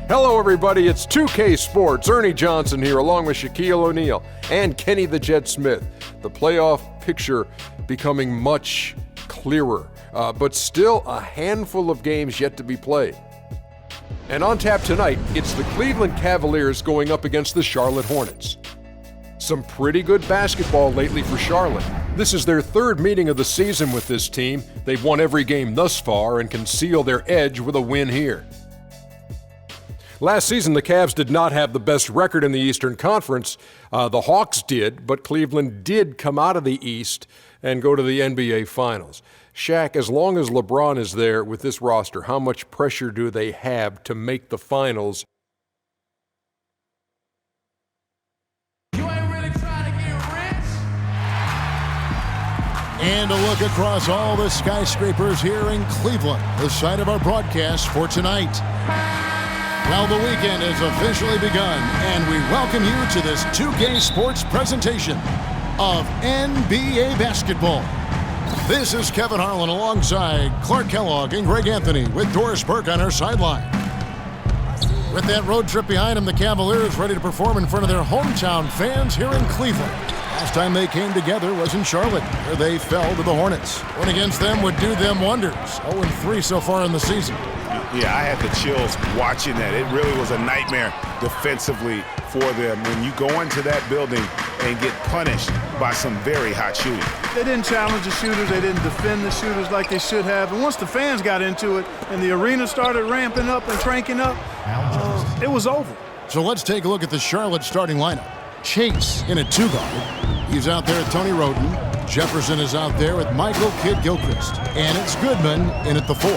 Hello, everybody. It's 2K Sports. Ernie Johnson here, along with Shaquille O'Neal and Kenny the Jet Smith. The playoff picture becoming much clearer, but still a handful of games yet to be played. And on tap tonight, it's the Cleveland Cavaliers going up against the Charlotte Hornets. Some pretty good basketball lately for Charlotte. This is their third meeting of the season with this team. They've won every game thus far and can seal their edge with a win here. Last season, the Cavs did not have the best record in the Eastern Conference. The Hawks did, but Cleveland did come out of the East and go to the NBA Finals. Shaq, as long as LeBron is there with this roster, how much pressure do they have to make the Finals? You ain't really trying to get rich. And a look across all the skyscrapers here in Cleveland, the site of our broadcast for tonight. Well, the weekend has officially begun, and we welcome you to this 2K Sports presentation of NBA basketball. This is Kevin Harlan alongside Clark Kellogg and Greg Anthony with Doris Burke on our sideline. With that road trip behind them, the Cavaliers ready to perform in front of their hometown fans here in Cleveland. Last time they came together was in Charlotte, where they fell to the Hornets. Win against them would do them wonders. 0-3 so far in the season. Yeah, I had the chills watching that. It really was a nightmare defensively for them when you go into that building and get punished by some very hot shooting. They didn't challenge the shooters. They didn't defend the shooters like they should have. And once the fans got into it and the arena started ramping up and cranking up, it was over. So let's take a look at the Charlotte starting lineup. Chase in a two-guard. He's out there at Tony Roden. Jefferson is out there with Michael Kidd-Gilchrist. And it's Goodman in at the 4.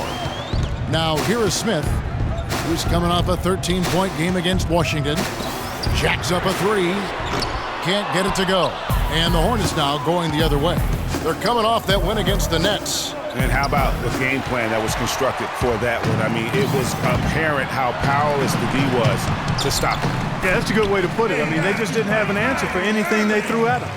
Now, here is Smith, who's coming off a 13-point game against Washington. Jacks up a 3. Can't get it to go. And the Hornets now going the other way. They're coming off that win against the Nets. And how about the game plan that was constructed for that one? I mean, it was apparent how powerless the D was to stop them. Yeah, that's a good way to put it. I mean, they just didn't have an answer for anything they threw at them.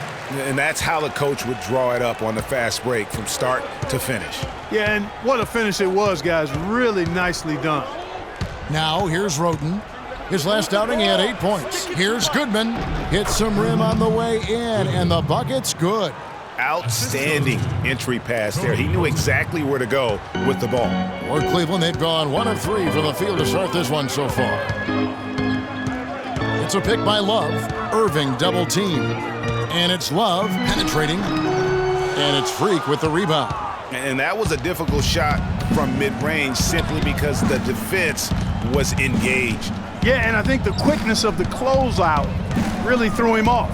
And that's how the coach would draw it up on the fast break from start to finish. Yeah, and what a finish it was, guys. Really nicely done. Now, here's Roden. His last outing, he had 8 points. Here's Goodman. Hits some rim on the way in, and the bucket's good. Outstanding entry pass there. He knew exactly where to go with the ball. For Cleveland, they've gone 1 of 3 from the field to start this one so far. It's a pick by Love. Irving double team. And it's Love penetrating. And it's Freak with the rebound. And that was a difficult shot from mid-range simply because the defense was engaged. Yeah, and I think the quickness of the closeout really threw him off.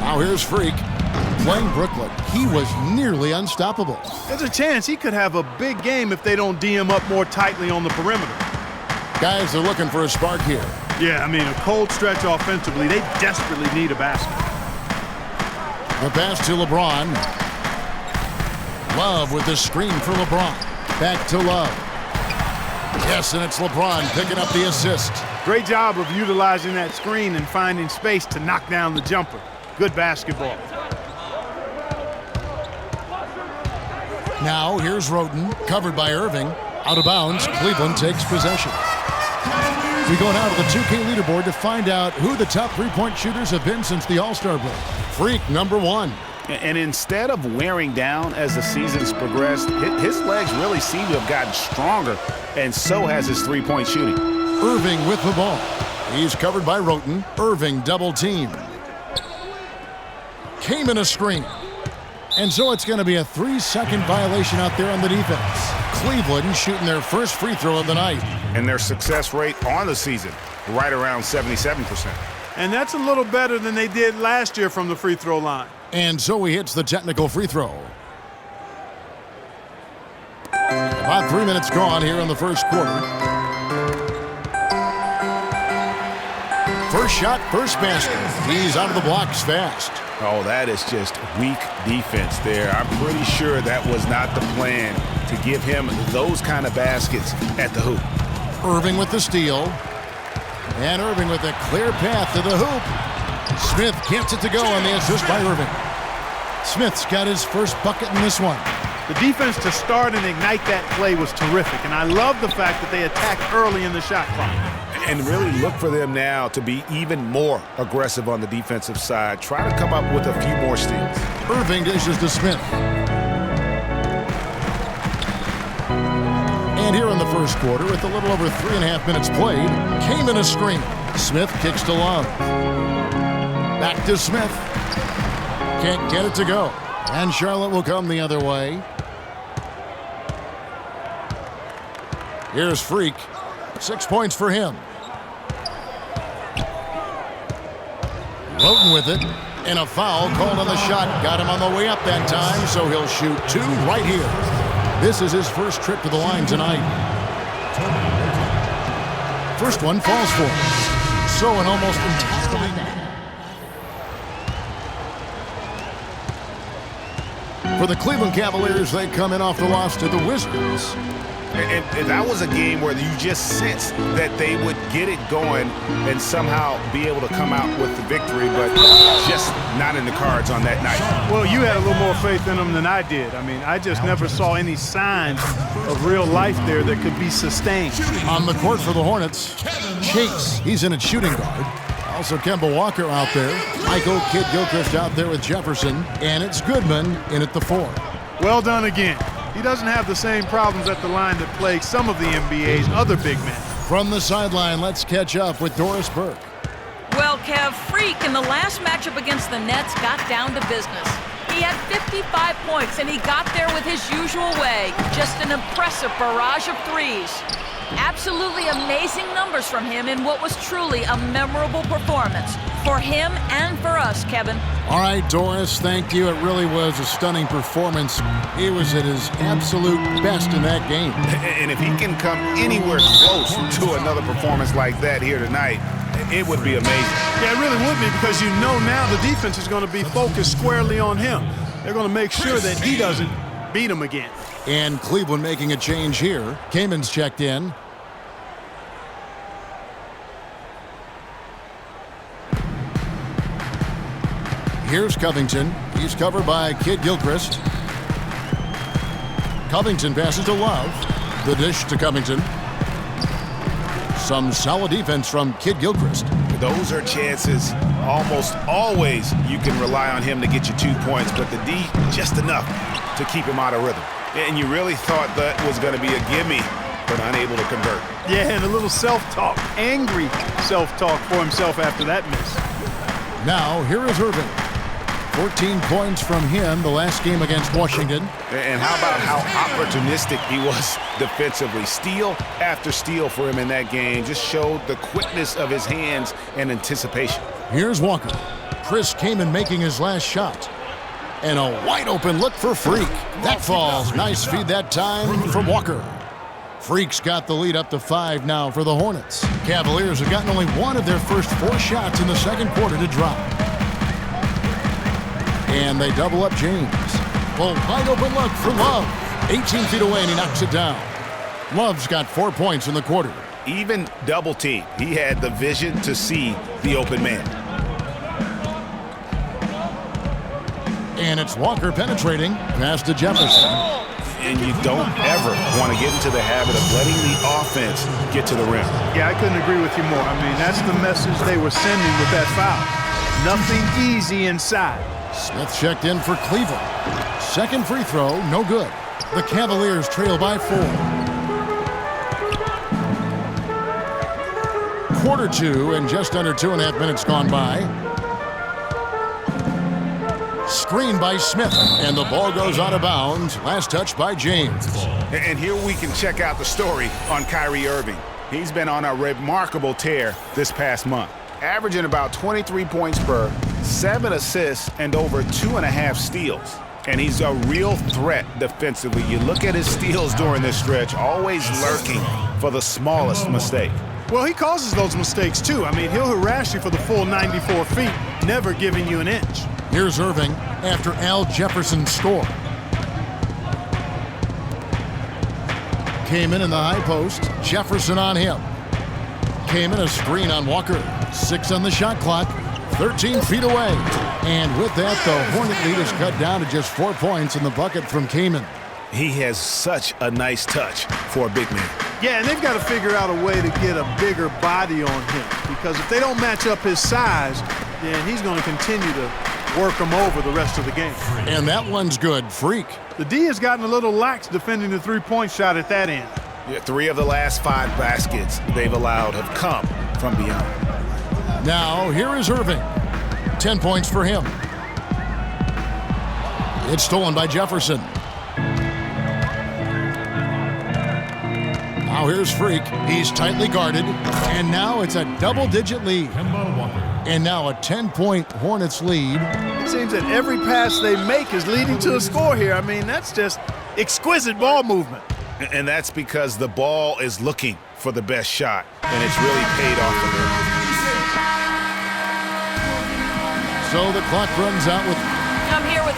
Now here's Freak. Playing Brooklyn, he was nearly unstoppable. There's a chance he could have a big game if they don't D him up more tightly on the perimeter. Guys are looking for a spark here. Yeah, I mean, a cold stretch offensively. They desperately need a basket. The pass to LeBron. Love with the screen for LeBron. Back to Love. Yes, and it's LeBron picking up the assist. Great job of utilizing that screen and finding space to knock down the jumper. Good basketball. Now, here's Roden, covered by Irving. Out of bounds, Cleveland takes possession. We go now to the 2K leaderboard to find out who the top three-point shooters have been since the All-Star break. Freak, number 1. And instead of wearing down as the season's progressed, his legs really seem to have gotten stronger, and so has his three-point shooting. Irving with the ball. He's covered by Roten. Irving double team. Came in a screen. And so it's going to be a 3-second violation out there on the defense. Cleveland shooting their first free throw of the night. And their success rate on the season, right around 77%. And that's a little better than they did last year from the free throw line. And so he hits the technical free throw. About 3 minutes gone here in the first quarter. First shot, first basket. He's out of the blocks fast. Oh, that is just weak defense there. I'm pretty sure that was not the plan to give him those kind of baskets at the hoop. Irving with the steal. And Irving with a clear path to the hoop. Smith gets it to go on the assist by Irving. Smith's got his first bucket in this one. The defense to start and ignite that play was terrific, and I love the fact that they attacked early in the shot clock. And really look for them now to be even more aggressive on the defensive side. Try to come up with a few more steals. Irving dishes to Smith. And here in the first quarter, with a little over 3.5 minutes played, Kaman a screen. Smith kicks to Love. Back to Smith. Can't get it to go. And Charlotte will come the other way. Here's Freak. 6 points for him. Roten with it. And a foul called on the shot. Got him on the way up that time, so he'll shoot 2 right here. This is his first trip to the line tonight. First one falls for him. So an almost entirely... For the Cleveland Cavaliers, they come in off the loss to the Wizards. And that was a game where you just sensed that they would get it going and somehow be able to come out with the victory, but just not in the cards on that night. Well, you had a little more faith in them than I did. I mean, I just never saw any signs of real life there that could be sustained. On the court for the Hornets, Chase, he's in at shooting guard. Also Kemba Walker out there. Michael Kidd-Gilchrist out there with Jefferson. And it's Goodman in at the 4. Well done again. He doesn't have the same problems at the line that plague some of the NBA's other big men. From the sideline, let's catch up with Doris Burke. Well, Cav, Freak in the last matchup against the Nets got down to business. He had 55 points, and he got there with his usual way. Just an impressive barrage of threes. Absolutely amazing numbers from him in what was truly a memorable performance. For him and for us, Kevin. All right, Doris, thank you. It really was a stunning performance. He was at his absolute best in that game. And if he can come anywhere close to another performance like that here tonight, it would be amazing. Yeah, it really would be, because you know now the defense is going to be focused squarely on him. They're going to make sure that he doesn't beat him again. And Cleveland making a change here. Kaman's checked in. Here's Covington. He's covered by Kidd-Gilchrist. Covington passes to Love. The dish to Covington. Some solid defense from Kidd-Gilchrist. Those are chances. Almost always you can rely on him to get you 2 points, but the D, just enough to keep him out of rhythm. And you really thought that was going to be a gimme, but unable to convert. Yeah, and a little self-talk, angry self-talk for himself after that miss. Now, here is Irving. 14 points from him the last game against Washington. And how about how opportunistic he was defensively? Steal after steal for him in that game just showed the quickness of his hands and anticipation. Here's Walker. Chris Kaman making his last shot. And a wide open look for Freak. That falls. Nice feed that time from Walker. Freak's got the lead up to 5 now for the Hornets. Cavaliers have gotten only one of their first 4 shots in the second quarter to drop. And they double up James. Well, wide open look for Love. 18 feet away, and he knocks it down. Love's got 4 points in the quarter. Even double team, he had the vision to see the open man. And it's Walker penetrating. Pass to Jefferson. And you don't ever want to get into the habit of letting the offense get to the rim. Yeah, I couldn't agree with you more. I mean, that's the message they were sending with that foul. Nothing easy inside. Smith checked in for Cleveland. Second free throw, no good. The Cavaliers trail by 4. Quarter 2 and just under 2.5 minutes gone by. Screen by Smith, and the ball goes out of bounds. Last touch by James. And here we can check out the story on Kyrie Irving. He's been on a remarkable tear this past month, averaging about 23 points per, 7 assists, and over 2.5 steals. And he's a real threat defensively. You look at his steals during this stretch, always lurking for the smallest mistake. Well, he causes those mistakes, too. I mean, he'll harass you for the full 94 feet, never giving you an inch. Here's Irving after Al Jefferson's score. Came in the high post. Jefferson on him. Came in a screen on Walker. 6 on the shot clock. 13 feet away. And with that, the Hornet lead is cut down to just 4 points in the bucket from Kaman. He has such a nice touch for a big man. Yeah, and they've got to figure out a way to get a bigger body on him, because if they don't match up his size, then he's going to continue to work him over the rest of the game. And that one's good. Freak. The D has gotten a little lax defending the three-point shot at that end. Yeah, 3 of the last 5 baskets they've allowed have come from beyond. Now, here is Irving. 10 points for him. It's stolen by Jefferson. Now here's Freak. He's tightly guarded. And now it's a double-digit lead. And now a 10-point Hornets lead. It seems that every pass they make is leading to a score here. I mean, that's just exquisite ball movement. And that's because the ball is looking for the best shot, and it's really paid off for them. So the clock runs out with... I'm here with...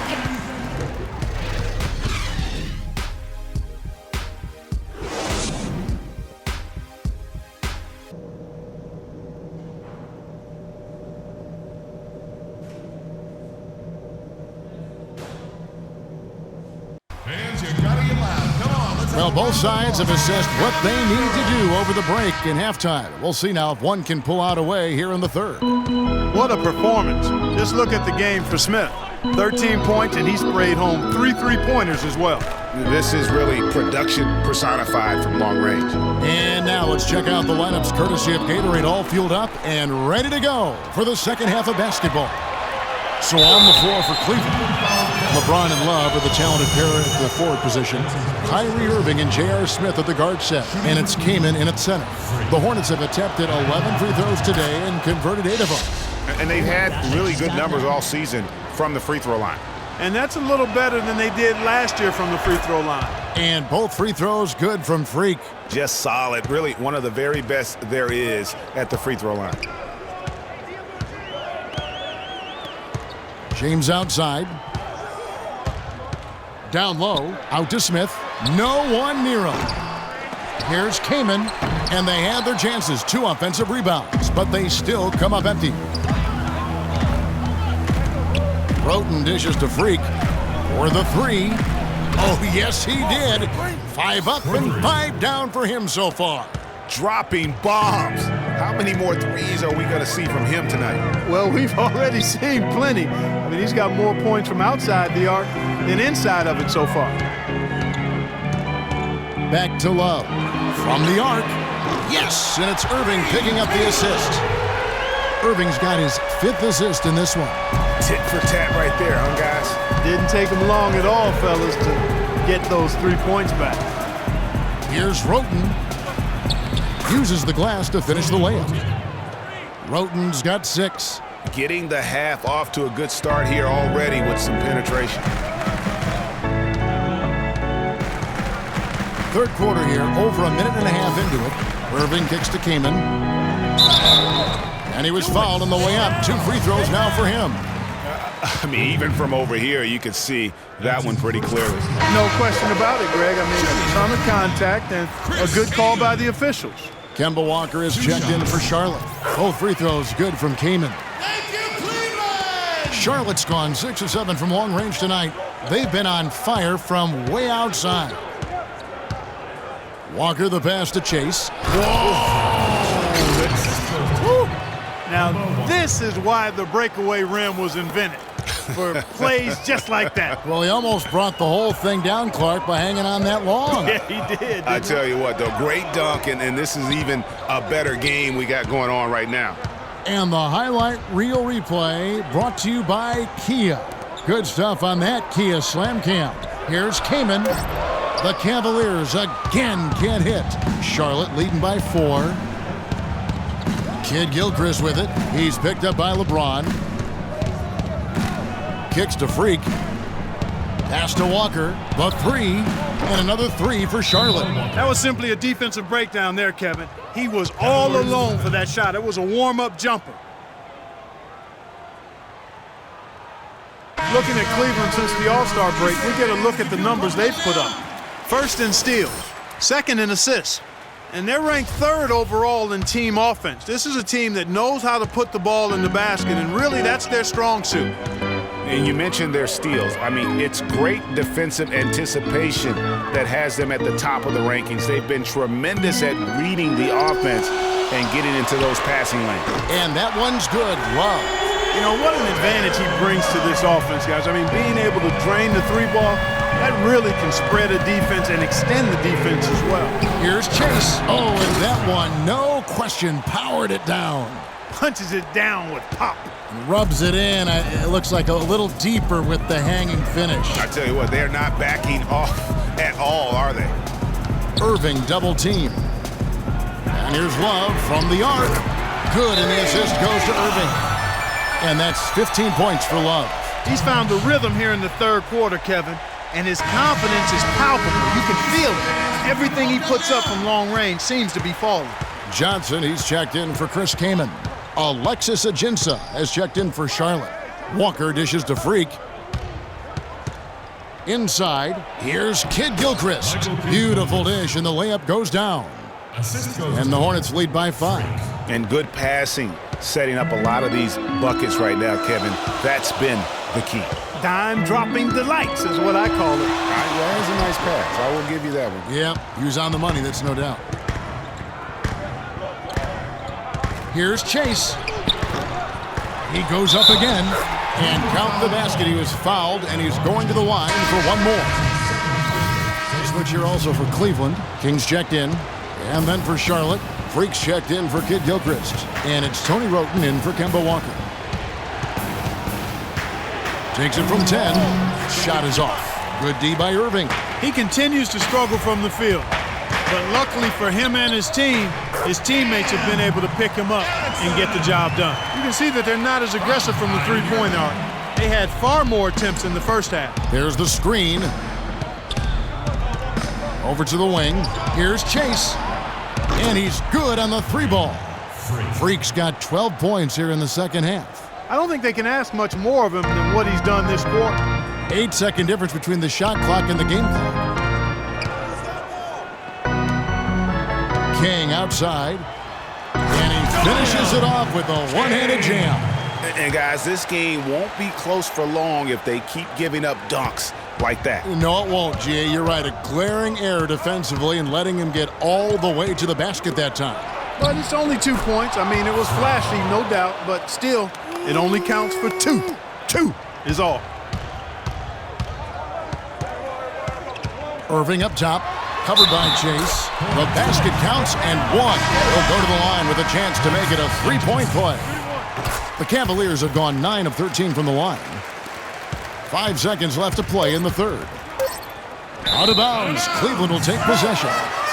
Well, both sides have assessed what they need to do over the break in halftime. We'll see now if one can pull out a way here in the third. What a performance. Just look at the game for Smith. 13 points, and he sprayed home 3 3-pointers as well. This is really production personified from long range. And now let's check out the lineups courtesy of Gatorade, all fueled up and ready to go for the second half of basketball. So on the floor for Cleveland, LeBron and Love are the talented pair at the forward position. Kyrie Irving and J.R. Smith at the guard set, and it's Kaman in at center. The Hornets have attempted 11 free throws today and converted 8 of them. And they've had really good numbers all season from the free throw line. And that's a little better than they did last year from the free throw line. And both free throws good from Freak. Just solid. Really one of the very best there is at the free throw line. James outside. Down low, out to Smith. No one near him. Here's Kaman, and they had their chances. 2 offensive rebounds, but they still come up empty. Roten dishes to Freak for the 3. Oh, yes, he did. 5 up and 5 down for him so far. Dropping bombs. How many more threes are we going to see from him tonight? Well, we've already seen plenty. I mean, he's got more points from outside the arc than inside of it so far. Back to Love. From the arc. Yes, and it's Irving picking up the assist. Irving's got his 5th assist in this one. Tit for tat right there, huh, guys? Didn't take him long at all, fellas, to get those 3 points back. Here's Roten. Uses the glass to finish the layup. Roten's got 6. Getting the half off to a good start here already with some penetration. Third quarter here, over a minute and a half into it. Irving kicks to Kaman. And he was fouled on the way up. 2 free throws now for him. I mean, even from over here, you could see that one pretty clearly. No question about it, Greg. I mean, a ton of contact and a good call by the officials. Kemba Walker is checked in for Charlotte. Both free throws good from Kaman. Thank you, Cleveland! Charlotte's gone 6 of 7 from long range tonight. They've been on fire from way outside. Walker the pass to Chase. Woo! Now, this is why the breakaway rim was invented, for plays just like that. Well, he almost brought the whole thing down, Clark, by hanging on that long. Yeah, he did. I tell you what, though, great dunk, and this is even a better game we got going on right now. And the highlight reel replay brought to you by Kia. Good stuff on that Kia Slam Cam. Here's Kaman. The Cavaliers again can't hit. Charlotte leading by 4. Kid Gilchrist with it. He's picked up by LeBron. Kicks to Freak. Pass to Walker. The 3. And another 3 for Charlotte. That was simply a defensive breakdown there, Kevin. He was all alone for that shot. It was a warm-up jumper. Looking at Cleveland since the All-Star break, we get a look at the numbers they've put up. First in steals, second in assists, and they're ranked 3rd overall in team offense. This is a team that knows how to put the ball in the basket, and really that's their strong suit. And you mentioned their steals. I mean, it's great defensive anticipation that has them at the top of the rankings. They've been tremendous at reading the offense and getting into those passing lanes. And that one's good. Love. You know, what an advantage he brings to this offense, guys. I mean, being able to drain the three ball, that really can spread a defense and extend the defense as well. Here's Chase. Oh, and that one, no question, powered it down. Punches it down with pop. Rubs it in. It looks like a little deeper with the hanging finish. I tell you what, they're not backing off at all, are they? Irving double team. And here's Love from the arc. Good, and the assist goes to Irving. And that's 15 points for Love. He's found the rhythm here in the third quarter, Kevin, and his confidence is palpable. You can feel it. Everything he puts up from long range seems to be falling. Johnson, he's checked in for Chris Kaman. Alexis Ajinça has checked in for Charlotte. Walker dishes to Freak. Inside, here's Kid Gilchrist. Beautiful dish, and the layup goes down. And the Hornets lead by 5. And good passing, setting up a lot of these buckets right now, Kevin. That's been the key. Dime-dropping delights is what I call it. That was a nice pass. I will give you that one. Yeah, he was on the money, that's no doubt. Here's Chase. He goes up again. And count the basket. He was fouled, and he's going to the line for one more. Switch here also for Cleveland. Kings checked in. And then for Charlotte, Freaks checked in for Kid Gilchrist. And it's Tony Roten in for Kemba Walker. Takes it from 10. Shot is off. Good D by Irving. He continues to struggle from the field. But luckily for him and his teammates have been able to pick him up and get the job done. You can see that they're not as aggressive from the three-point arc. They had far more attempts in the first half. There's the screen. Over to the wing. Here's Chase. And he's good on the three ball. Freak's got 12 points here in the second half. I don't think they can ask much more of him than what he's done this quarter. 8-second difference between the shot clock and the game clock. King outside. And he finishes it off with a one-handed jam. And guys, this game won't be close for long if they keep giving up dunks like that. No, it won't, G.A. You're right. A glaring error defensively and letting him get all the way to the basket that time. But it's only 2 points. I mean, it was flashy, no doubt, but still, it only counts for 2. 2 is all. Irving up top, covered by Chase. The basket counts and one. He'll go to the line with a chance to make it a three-point play. The Cavaliers have gone 9 of 13 from the line. 5 seconds left to play in the third. Out of bounds, Cleveland will take possession.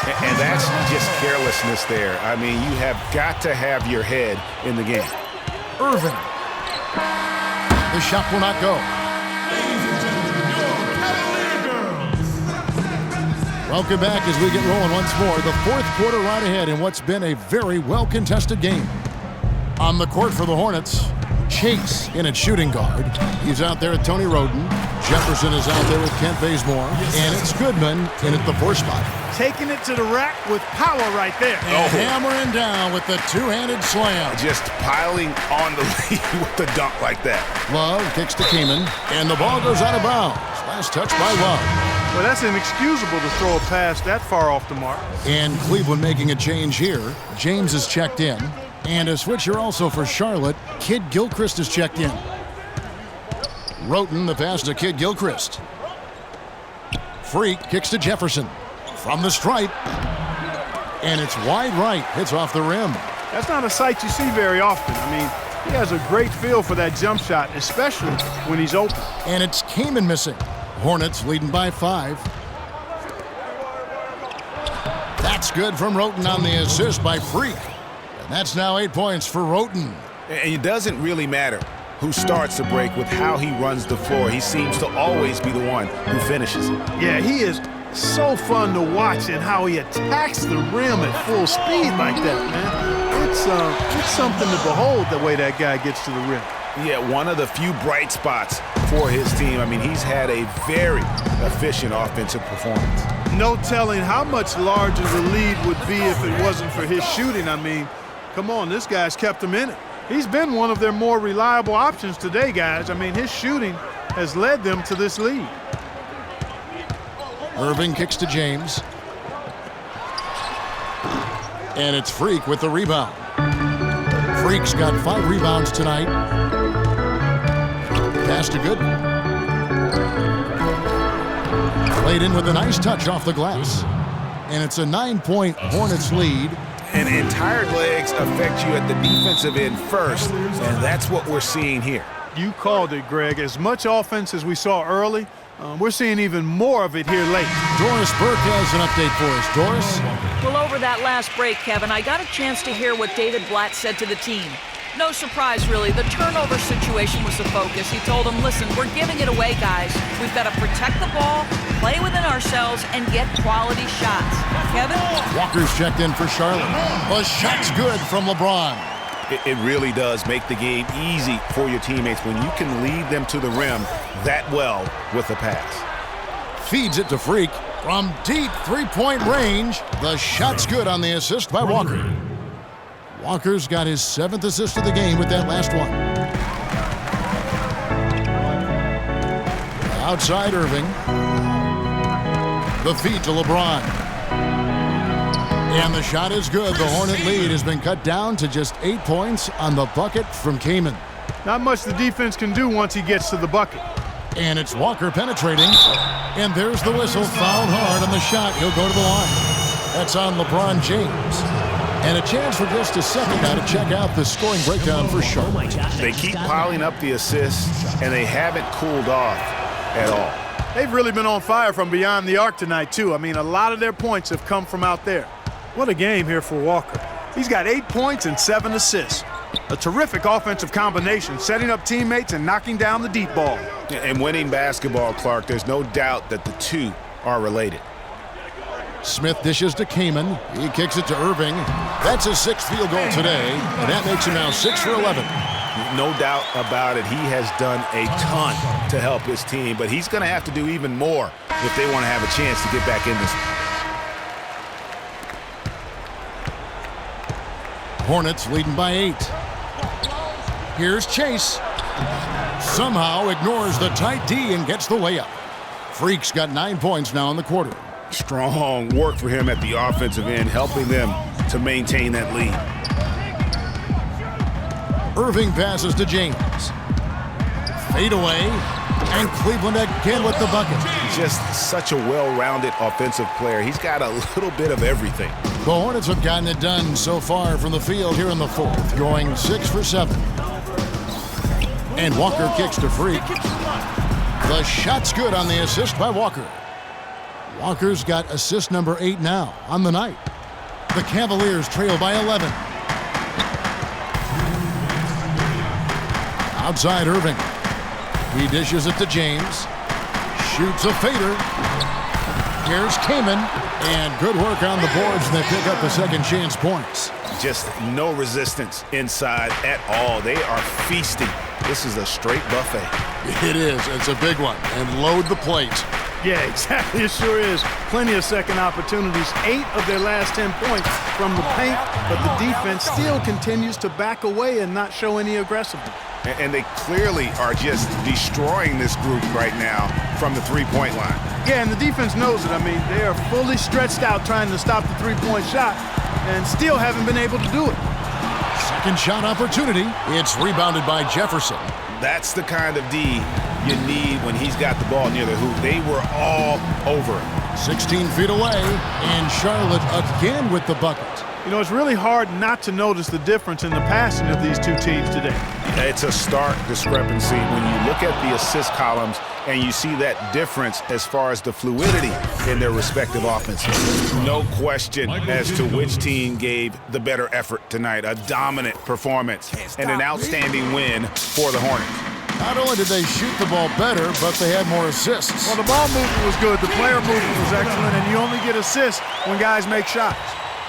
And that's just carelessness there. I mean, you have got to have your head in the game. Irving. The shot will not go. Welcome back as we get rolling once more. The fourth quarter right ahead in what's been a very well-contested game. On the court for the Hornets, Chase in at shooting guard. He's out there at Tony Roten. Jefferson is out there with Kent Bazemore. And it's Goodman in at the 4 spot. Taking it to the rack with power right there. And hammering down with the two-handed slam. Just piling on the lead with the dunk like that. Love kicks to Kaman. And the ball goes out of bounds. Last touch by Love. Well, that's inexcusable to throw a pass that far off the mark. And Cleveland making a change here. James is checked in. And a switcher also for Charlotte. Kid Gilchrist is checked in. Roten the pass to Kid Gilchrist. Freak kicks to Jefferson. From the stripe. And it's wide right. Hits off the rim. That's not a sight you see very often. I mean, he has a great feel for that jump shot, especially when he's open. And it's Kaman missing. Hornets leading by 5. That's good from Roten on the assist by Freak. And that's now 8 points for Roten. And it doesn't really matter who starts the break with how he runs the floor. He seems to always be the one who finishes it. Yeah, he is so fun to watch and how he attacks the rim at full speed like that, man. It's something to behold the way that guy gets to the rim. Yeah, one of the few bright spots for his team. I mean, he's had a very efficient offensive performance. No telling how much larger the lead would be if it wasn't for his shooting. I mean, come on, this guy's kept him in it. He's been one of their more reliable options today, guys. I mean, his shooting has led them to this lead. Irving kicks to James. And it's Freak with the rebound. Freak's got 5 rebounds tonight. Pass to Gooden. Played in with a nice touch off the glass. And it's a 9-point Hornets lead. And tired legs affect you at the defensive end first, and that's what we're seeing here. You called it, Greg. As much offense as we saw early, we're seeing even more of it here late. Doris Burke has an update for us. Doris? Well, over that last break, Kevin, I got a chance to hear what David Blatt said to the team. No surprise, really. The turnover situation was the focus. He told them, listen, we're giving it away, guys. We've got to protect the ball, play within ourselves, and get quality shots. Kevin? Walker's checked in for Charlotte. A shot's good from LeBron. It really does make the game easy for your teammates when you can lead them to the rim that well with a pass. Feeds it to Freak from deep three-point range. The shot's good on the assist by Walker. Walker's got his 7th assist of the game with that last one. Outside Irving. The feed to LeBron. And the shot is good. The Hornet lead has been cut down to just 8 points on the bucket from Kaman. Not much the defense can do once he gets to the bucket. And it's Walker penetrating. And there's the whistle. Fouled hard on the shot. He'll go to the line. That's on LeBron James. And a chance for just a second now to check out the scoring breakdown for Charlotte. They keep piling up the assists, and they haven't cooled off at all. They've really been on fire from beyond the arc tonight, too. I mean, a lot of their points have come from out there. What a game here for Walker. He's got 8 points and 7 assists. A terrific offensive combination, setting up teammates and knocking down the deep ball. And winning basketball, Clark, there's no doubt that the two are related. Smith dishes to Kaman. He kicks it to Irving. That's his 6th field goal today, and that makes him now 6 for 11. No doubt about it. He has done a ton to help his team, but he's going to have to do even more if they want to have a chance to get back in this. Hornets leading by 8. Here's Chase. Somehow ignores the tight D and gets the layup. Freak's got 9 points now in the quarter. Strong work for him at the offensive end, helping them to maintain that lead. Irving passes to James. Fade away, and Cleveland again with the bucket. Just such a well-rounded offensive player. He's got a little bit of everything. The Hornets have gotten it done so far from the field here in the 4th, going 6 for 7. And Walker kicks to Freak. The shot's good on the assist by Walker. Walker's got assist number 8 now on the night. The Cavaliers trail by 11. Outside Irving. He dishes it to James. Shoots a fader. Here's Kaman. And good work on the boards, and they pick up the second chance points. Just no resistance inside at all. They are feasting. This is a straight buffet. It is. It's a big one. And load the plate. Yeah, exactly. It sure is. Plenty of second opportunities. 8 of their last 10 points from the paint, but the defense still continues to back away and not show any aggressiveness. And they clearly are just destroying this group right now from the three-point line. Yeah, and the defense knows it. I mean, they are fully stretched out trying to stop the three-point shot and still haven't been able to do it. Second shot opportunity. It's rebounded by Jefferson. That's the kind of D you need when he's got the ball near the hoop. They were all over it. 16 feet away, and Charlotte again with the bucket. You know, it's really hard not to notice the difference in the passing of these two teams today. It's a stark discrepancy when you look at the assist columns and you see that difference as far as the fluidity in their respective offenses. No question as to which team gave the better effort tonight. A dominant performance and an outstanding win for the Hornets. Not only did they shoot the ball better, but they had more assists. Well, the ball movement was good. The player movement was excellent, and you only get assists when guys make shots.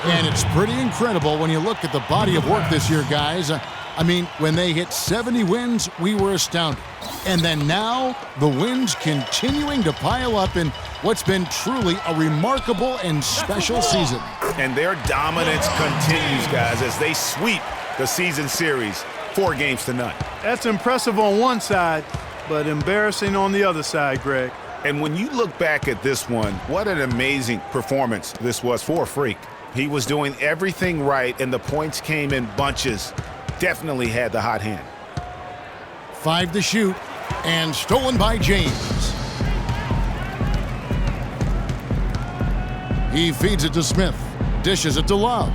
And it's pretty incredible when you look at the body of work this year, guys. I mean, when they hit 70 wins, we were astounded. And then now, the wins continuing to pile up in what's been truly a remarkable and special season. And their dominance continues, guys, as they sweep the season series 4 games to none. That's impressive on one side, but embarrassing on the other side, Greg. And when you look back at this one, what an amazing performance this was for Freak. He was doing everything right, and the points came in bunches. Definitely had the hot hand. 5 to shoot, and stolen by James. He feeds it to Smith, dishes it to Love,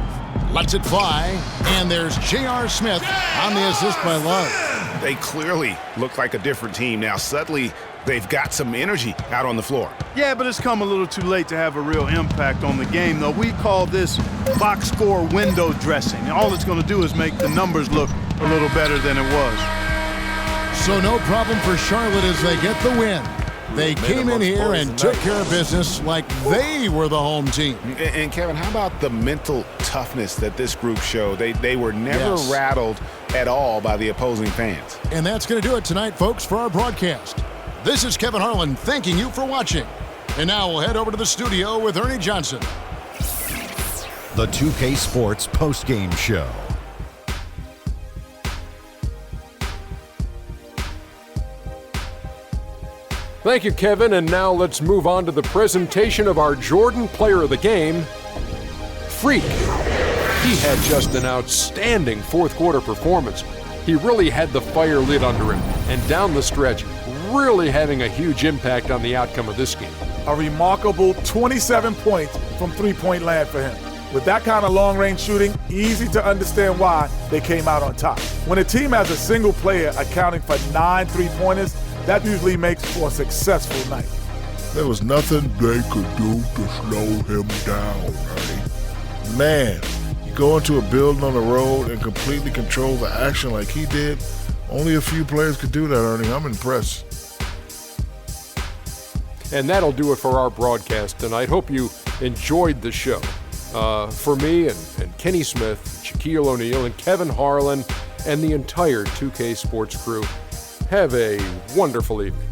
lets it fly, and there's J.R. Smith on the assist by Love. They clearly look like a different team now. Suddenly, they've got some energy out on the floor. Yeah, but it's come a little too late to have a real impact on the game, though. We call this box score window dressing. All it's going to do is make the numbers look a little better than it was. So no problem for Charlotte as they get the win. They came in here and took care of business like they were the home team. And Kevin, how about the mental toughness that this group showed? They were never rattled at all by the opposing fans. And that's going to do it tonight, folks, for our broadcast. This is Kevin Harlan thanking you for watching. And now we'll head over to the studio with Ernie Johnson. The 2K Sports postgame show. Thank you, Kevin, and now let's move on to the presentation of our Jordan Player of the Game, Freak. He had just an outstanding fourth quarter performance. He really had the fire lit under him, and down the stretch, really having a huge impact on the outcome of this game. A remarkable 27 points from three-point land for him. With that kind of long-range shooting, easy to understand why they came out on top. When a team has a single player accounting for 9 three-pointers, that usually makes for a successful night. There was nothing they could do to slow him down, Ernie. Man, you go into a building on the road and completely control the action like he did. Only a few players could do that, Ernie. I'm impressed. And that'll do it for our broadcast tonight. Hope you enjoyed the show. For me and Kenny Smith, Shaquille O'Neal, and Kevin Harlan, and the entire 2K Sports crew, have a wonderful evening.